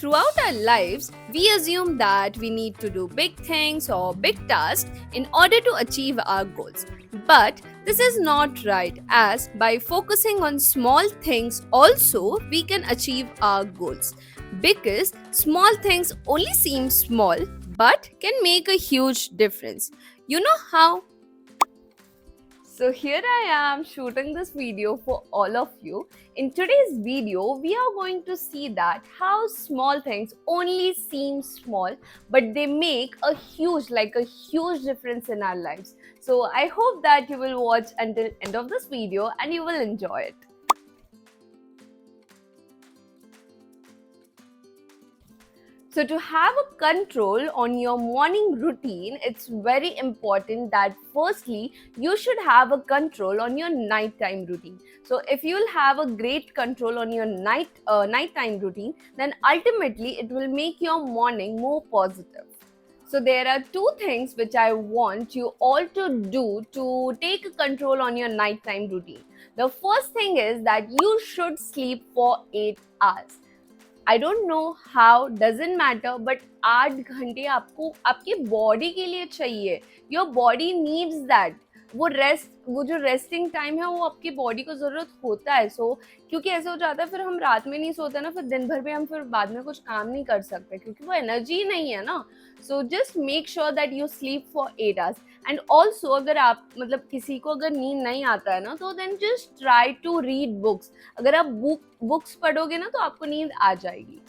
Throughout our lives, we assume that we need to do big things or big tasks in order to achieve our goals. But this is not right, as by focusing on small things, also we can achieve our goals. Because small things only seem small but can make a huge difference. You know how? So here I am shooting this video for all of you. In today's video, we are going to see that how small things only seem small, but they make a huge difference in our lives. So I hope that you will watch until end of this video and you will enjoy it. So, to have a control on your morning routine, it's very important that firstly, you should have a control on your nighttime routine. So, if you'll have a great control on your nighttime routine, then ultimately it will make your morning more positive. So, there are two things which I want you all to do to take control on your nighttime routine. The first thing is that you should sleep for 8 hours. I don't know how doesn't matter but 8 घंटे आपको आपकी body के लिए चाहिए. Your body needs that. वो जो resting time है वो आपकी बॉडी को जरूरत होता है. सो क्योंकि ऐसे हो जाता है फिर हम रात में नहीं सोते ना, फिर दिन भर भी हम फिर बाद में कुछ काम नहीं कर सकते क्योंकि वो एनर्जी नहीं है ना. So just make sure that you sleep for 8 hours. And also अगर आप मतलब किसी को अगर नींद नहीं आता है ना, तो then just try to read books. अगर आप बुक्स पढ़ोगे ना तो आपको नींद आ जाएगी.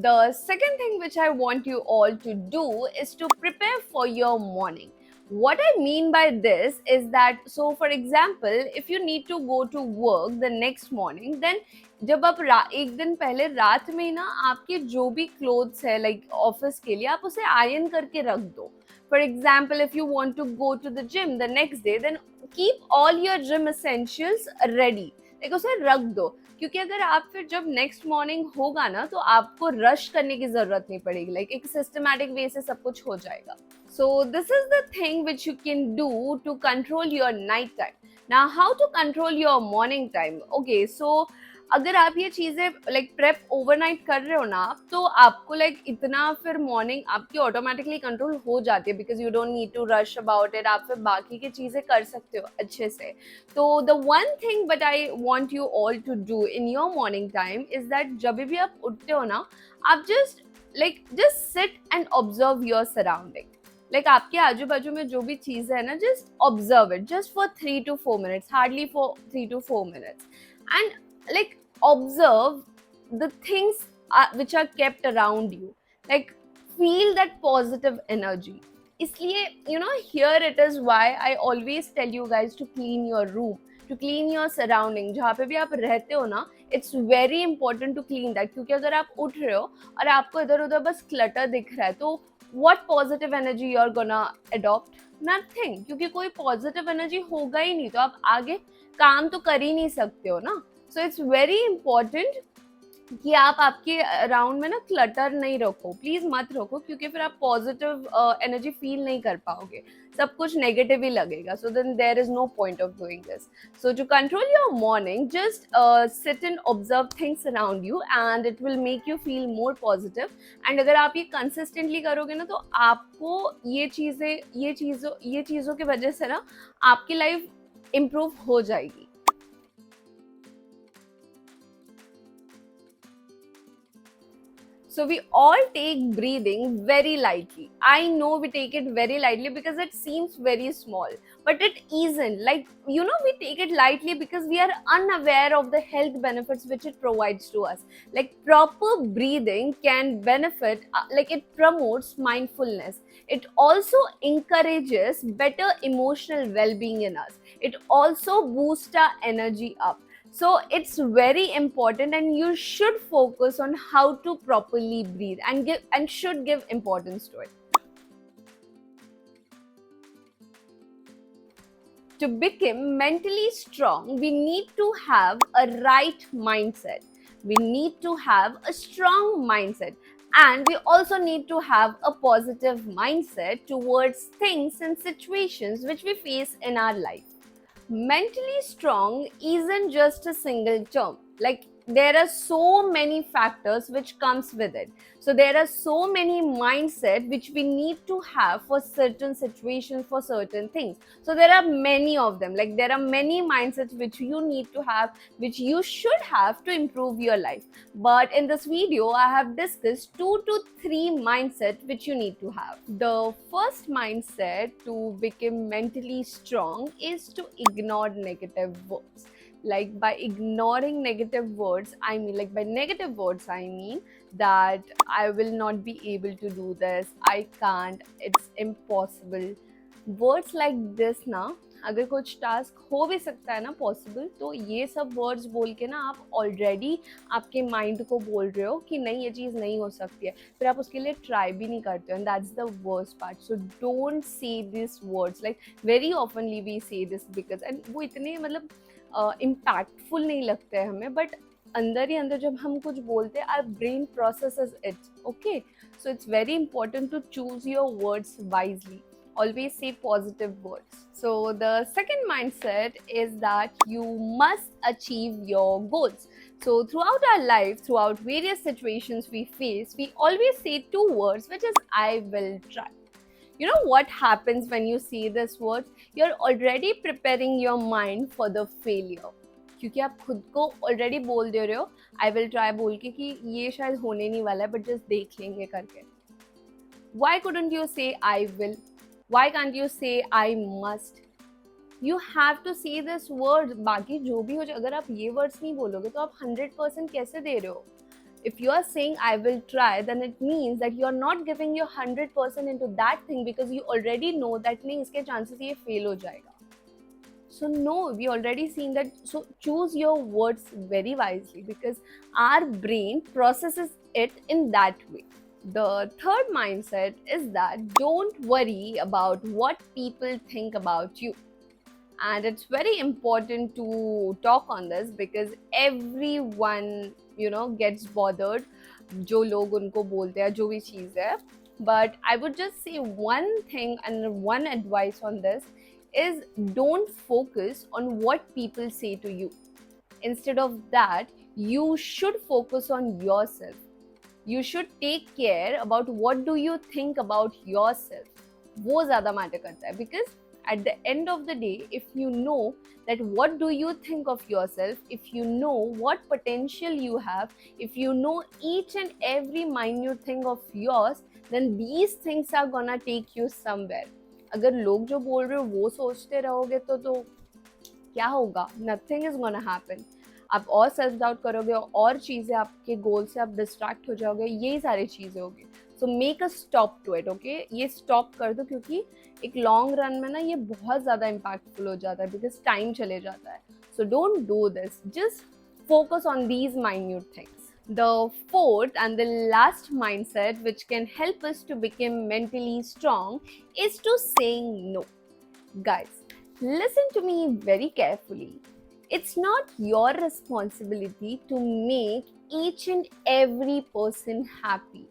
The second thing which I want you all to do is to prepare for your morning. What I mean by this is that, so for example, if you need to go to work the next morning, then जब आप एक दिन पहले रात में ना आपके जो भी क्लोथ्स है लाइक ऑफिस के लिए आप उसे आयरन करके रख दो. For example, if you want to go to the gym the next day, then keep all your gym essentials ready. Like उसे रख दो, क्योंकि अगर आप फिर जब नेक्स्ट मॉर्निंग होगा ना तो आपको रश करने की जरूरत नहीं पड़ेगी. लाइक एक सिस्टमैटिक वे से सब कुछ हो जाएगा. So this is the thing which you can do to control your night time. Now how to control your morning time. Okay, so अगर आप ये चीजें लाइक प्रेप ओवरनाइट कर रहे हो ना, तो आपको लाइक इतना फिर मॉर्निंग आपकी ऑटोमेटिकली कंट्रोल हो जाती है, because you don't need to rush about it. आप फिर बाकी की चीजें कर सकते हो अच्छे से. तो the one thing but I want you all to do in your morning time is that जब भी आप उठते हो ना, आप just sit and observe your surrounding. Like आपके आजू बाजू में जो भी चीज है ना, just observe it just for 3 to 4 minutes, hardly for 3 to 4 minutes. And like observe the things which are kept around you. Like feel that positive energy. इसलिए here it is why I always tell you guys to clean your room, to clean your surrounding. जहाँ पे भी आप रहते हो ना, it's very important to clean that. क्योंकि अगर आप उठ रहे हो और आपको इधर उधर बस क्लटर दिख रहा है, तो what positive energy you're gonna adopt? Nothing. क्योंकि कोई positive energy होगा ही नहीं, तो आप आगे काम तो कर ही नहीं सकते हो ना. सो इट्स वेरी इंपॉर्टेंट कि आप आपके अराउंड में ना क्लटर नहीं रखो, प्लीज मत रखो, क्योंकि फिर आप पॉजिटिव एनर्जी फील नहीं कर पाओगे, सब कुछ नेगेटिव ही लगेगा. So then there is no point of doing this. So to control your morning, just sit and observe things around you and it will make you feel more positive. And अगर आप ये consistently करोगे ना, तो आपको ये चीज़ों की वजह से ना आपकी लाइफ इम्प्रूव हो जाएगी. So we all take breathing very lightly. I know we take it very lightly because it seems very small, but it isn't. Like, we take it lightly because we are unaware of the health benefits which it provides to us. Like proper breathing can benefit, like it promotes mindfulness. It also encourages better emotional well-being in us. It also boosts our energy up. So it's very important, and you should focus on how to properly breathe and should give importance to it. To become mentally strong, we need to have a right mindset. We need to have a strong mindset. And we also need to have a positive mindset towards things and situations which we face in our life. Mentally strong isn't just a single term. Like there are so many factors which comes with it. So there are so many mindset which we need to have for certain situations, for certain things. So there are many of them, like there are many mindsets which you need to have, which you should have to improve your life. But in this video I have discussed 2 to 3 mindset which you need to have. The first mindset to become mentally strong is to ignore negative words. Like by ignoring negative words, I mean, like by negative words I mean that I will not be able to do this, I can't, it's impossible. Words like this ना, अगर कुछ task हो भी सकता है ना possible, तो ये सब वर्ड्स बोल के ना आप ऑलरेडी आपके माइंड को बोल रहे हो कि नहीं ये चीज़ नहीं हो सकती है, फिर आप उसके लिए ट्राई भी नहीं करते हो, and that's the worst part. So don't say this words, like very ऑफनली we say this because, and वो इतने मतलब इम्पैक्टफुल नहीं लगते हैं हमें, बट अंदर ही अंदर जब हम कुछ बोलते हैं our brain processes it. Okay, so it's very important to choose your words wisely. Always say positive words. So the second mindset is that you must achieve your goals. So throughout our life, throughout various situations we face, we always say 2 words, which is I will try. You know what happens when you say this word? You're already preparing your mind for the failure. क्योंकि आप खुद को already बोल दे रहे हो I will try बोल के कि ये शायद होने नहीं वाला है, बट जस्ट देख लेंगे करके. Why couldn't you say I will? Why can't you say I must? You have to say this word. बाकी जो भी हो जाए, अगर आप ये words नहीं बोलोगे तो आप 100% कैसे दे रहे हो? If you are saying I will try, then it means that you are not giving your 100% into that thing because you already know that नहीं इसके chances ये fail हो जाएगा. So no, we already seen that. So choose your words very wisely because our brain processes it in that way. The third mindset is that don't worry about what people think about you. And it's very important to talk on this because everyone, gets bothered. जो लोग उनको बोलते हैं जो भी चीज़ है. But I would just say one thing and one advice on this is don't focus on what people say to you. Instead of that, you should focus on yourself. You should take care about what do you think about yourself. वो ज़्यादा matter करता है because at the end of the day, if you know that what do you think of yourself, if you know what potential you have, if you know each and every minute thing of yours, then these things are gonna take you somewhere. अगर लोग जो बोल रहे हो वो सोचते रहोगे तो क्या होगा? Nothing is gonna happen. आप और सेल्फ डाउट करोगे और चीज़ें आपके गोल से आप डिस्ट्रैक्ट हो जाओगे, यही सारी चीज़ें होगी. So make a stop to it. Okay, ये स्टॉप कर दो क्योंकि एक लॉन्ग रन में ना ये बहुत ज़्यादा इम्पैक्टफुल हो जाता है बिकॉज टाइम चले जाता है. So don't do this, just focus on these minute things. The fourth and the last mindset which can help us to become mentally strong is to saying no. Guys, listen to me very carefully. It's not your responsibility to make each and every person happy,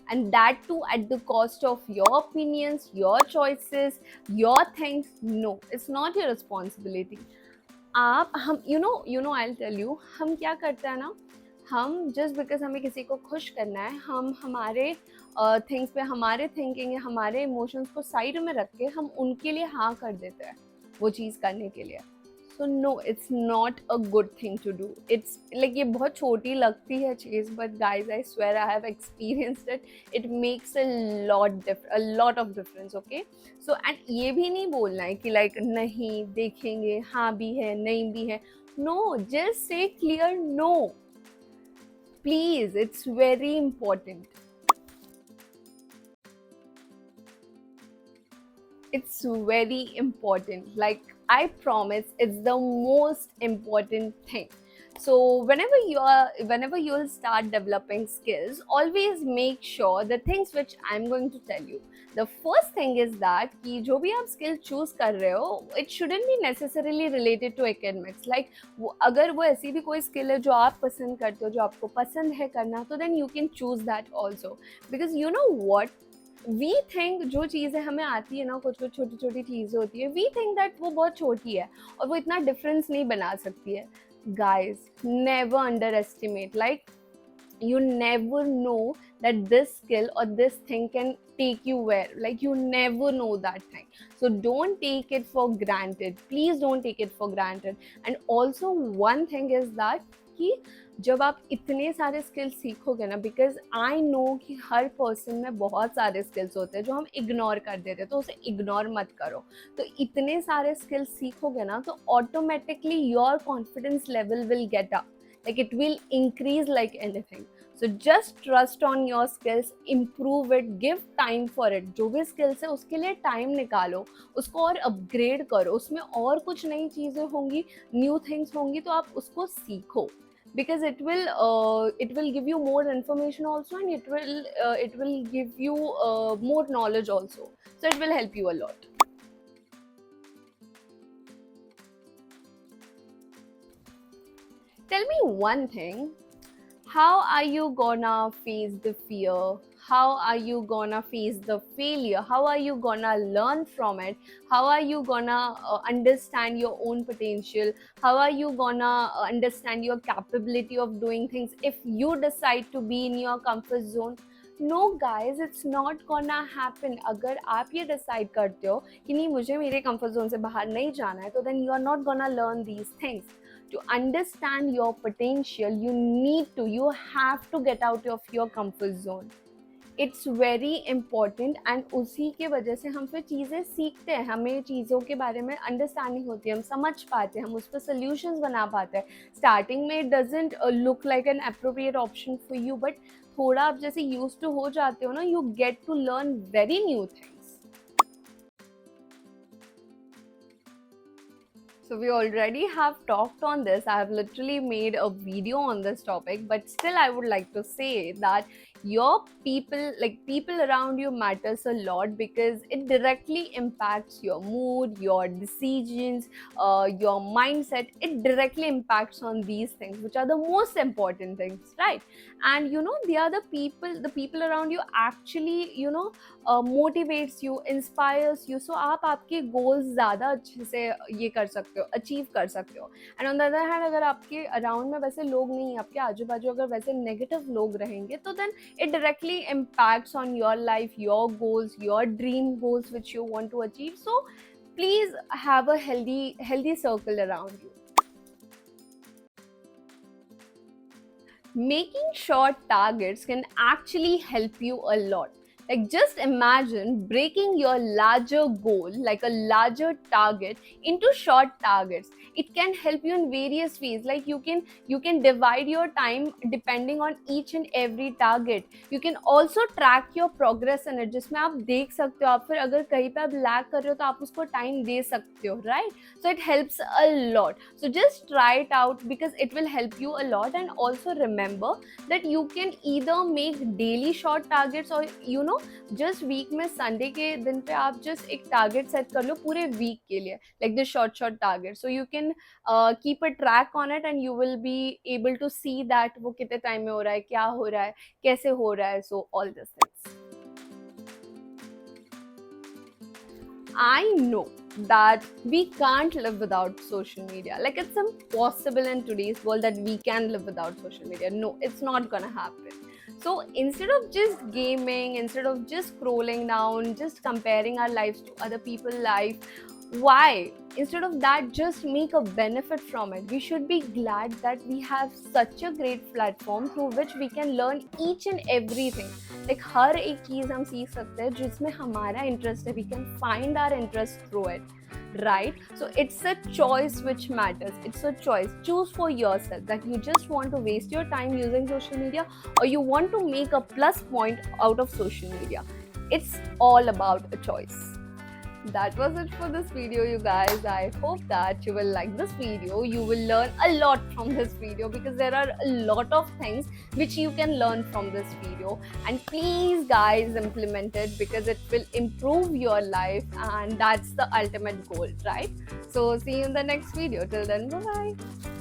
and that too at the cost of your opinions, your choices, your things. No, it's not your responsibility. आप हम I'll tell you, हम क्या करते हैं ना, हम just because हमें किसी को खुश करना है, हम हमारे थिंग्स पे, हमारे थिंकिंग या हमारे इमोशंस को साइड में रख के हम उनके लिए हाँ कर देते हैं वो चीज़ करने के लिए. So no, it's not a good thing to do. It's like ये बहुत छोटी लगती है चीज़, but guys I swear I have experienced it. It makes a lot of difference. Okay, so and ये भी नहीं बोलना है कि लाइक नहीं देखेंगे, हाँ भी है नहीं भी है. No, just say clear no. Please, it's very important. It's very important. Like, I promise, it's the most important thing. So whenever you'll start developing skills, always make sure the things which I'm going to tell you. The first thing is that कि जो भी आप skill choose कर रहे हो, it shouldn't be necessarily related to academics. Like अगर वो ऐसी भी कोई skill है जो आप पसंद करते हो, जो आपको पसंद है करना, तो then you can choose that also. Because you know what? We think जो चीज़ें हमें आती है ना, कुछ कुछ छोटी छोटी चीज़ें होती है, वी थिंक दैट वो बहुत छोटी है और वो इतना डिफरेंस नहीं बना सकती है. Guys, never underestimate. Like, you never know that this skill or this thing can take you where. Like, you never know that thing. So don't take it for granted. Please don't take it for granted. And also one thing is that कि जब आप इतने सारे skills सीखोगे ना, because I know कि हर person में बहुत सारे स्किल्स होते हैं जो हम इग्नोर कर देते हैं, तो उसे इग्नोर मत करो. तो इतने सारे स्किल्स सीखोगे ना तो automatically your confidence level will get up. Like, it will increase like anything. So just trust on your skills, improve it, give time for it. जो भी skills है उसके लिए time निकालो, उसको और upgrade करो, उसमें और कुछ नई चीज़ें होंगी, new things होंगी, तो आप उसको सीखो. Because it will give you more information also, and it will give you more knowledge also. So it will help you a lot. Tell me one thing. How are you gonna face the fear? How are you gonna face the failure? How are you gonna learn from it? How are you gonna understand your own potential? How are you gonna understand your capability of doing things if you decide to be in your comfort zone? No guys, it's not gonna happen. अगर आप ये decide करते हो कि नहीं, मुझे मेरे comfort zone से बाहर नहीं जाना है, तो then you are not gonna learn these things. To understand your potential, you have to get out of your comfort zone. It's very important, and उसी के वजह से हम फिर चीज़ें सीखते हैं, हमें चीज़ों के बारे में अंडरस्टैंडिंग होती है, हम समझ पाते हैं, हम उस पर सोल्यूशंस बना पाते हैं. स्टार्टिंग में it doesn't look like an appropriate option for you, but थोड़ा आप जैसे यूज टू हो जाते हो ना, you get to learn very new things. So we already have talked on this. I have literally made a video on this topic, but still I would like to say that your people, like people around you, matters a lot, because it directly impacts your mood, your decisions, your mindset. It directly impacts on these things, which are the most important things, right? And you know, they are the people around you actually, you know, motivates you, inspires you. So आप आपके goals ज़्यादा अच्छे से ये कर सकते हो, achieve कर सकते हो. And on the other hand, अगर आपके अराउंड में वैसे लोग नहीं, आपके आजू बाजू अगर वैसे नेगेटिव लोग रहेंगे, तो then it directly impacts on your life, your goals, your dream goals which you want to achieve. So please have a healthy circle around you. Making short targets can actually help you a lot. Like, just imagine breaking your larger goal, like a larger target, into short targets. It can help you in various ways. Like, you can divide your time depending on each and every target. You can also track your progress in it, जिसमें आप देख सकते हो, आप फिर अगर कहीं पे आप लैग कर रहे हो तो आप उसको टाइम दे सकते हो, right? So it helps a lot. So just try it out, because it will help you a lot. And also remember that you can either make daily short targets, or you know, just week में Sunday के दिन पे आप just एक target set कर लो पूरे week के लिए, like the short target. So you can keep a track on it, and you will be able to see that वो कितने टाइम में हो रहा है, क्या हो रहा है, कैसे हो रहा है. So all this things. I know that we can't live without social media. Like, it's impossible in today's world that we can live without social media. No, it's not gonna happen. So instead of just gaming, instead of just scrolling down, just comparing our lives to other people's life, why? Instead of that, just make a benefit from it. We should be glad that we have such a great platform through which we can learn each and everything. Like, हर एक चीज़ हम सीख सकते हैं जिसमें हमारा interest है. We can find our interest through it, right? So it's a choice which matters. It's a choice. Choose for yourself that you just want to waste your time using social media, or you want to make a plus point out of social media. It's all about a choice. That was it for this video, you guys. I hope that you will like this video. You will learn a lot from this video, because there are a lot of things which you can learn from this video. And please guys, implement it, because it will improve your life, and that's the ultimate goal, right? So see you in the next video. Till then, bye bye.